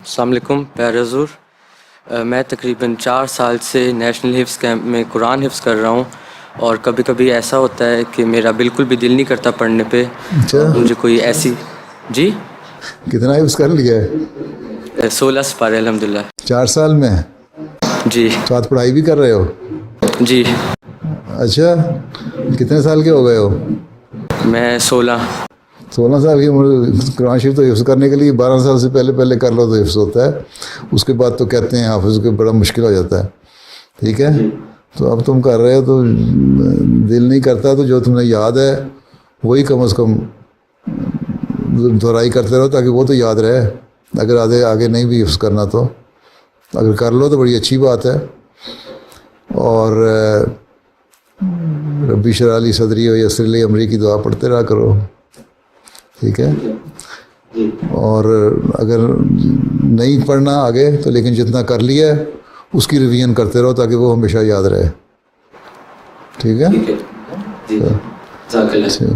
السلام علیکم پیارے حضور، میں تقریباً 4 سال سے نیشنل حفظ کیمپ میں قرآن حفظ کر رہا ہوں، اور کبھی کبھی ایسا ہوتا ہے کہ میرا بالکل بھی دل نہیں کرتا پڑھنے پہ. اچھا، مجھے کوئی ایسی جی کتنا حفظ کر لیا ہے؟ 16 سپارے الحمدللہ. 4 سال میں؟ جی ساتھ پڑھائی بھی کر رہے ہو؟ جی اچھا، کتنے سال کے ہو گئے ہو؟ میں 16. 16 سال کی عمر. قرآن شریف تو حفظ کرنے کے لیے 12 سال سے پہلے کر لو تو حفظ ہوتا ہے، اس کے بعد تو کہتے ہیں حافظ کو بڑا مشکل ہو جاتا ہے. ٹھیک ہے، تو اب تم کر رہے ہو تو دل نہیں کرتا تو جو تمہیں یاد ہے وہی کم از کم دہرائی کرتے رہو تاکہ وہ تو یاد رہے. اگر آگے نہیں بھی حفظ کرنا تو اگر کر لو تو بڑی اچھی بات ہے. اور ربی اشرح لی صدری و یسر لی امری کی دعا پڑھتے رہا کرو. ٹھیک ہے، اور اگر نہیں پڑھنا آگے تو لیکن جتنا کر لیا ہے اس کی ریویژن کرتے رہو تاکہ وہ ہمیشہ یاد رہے. ٹھیک ہے. جی جزاک اللہ.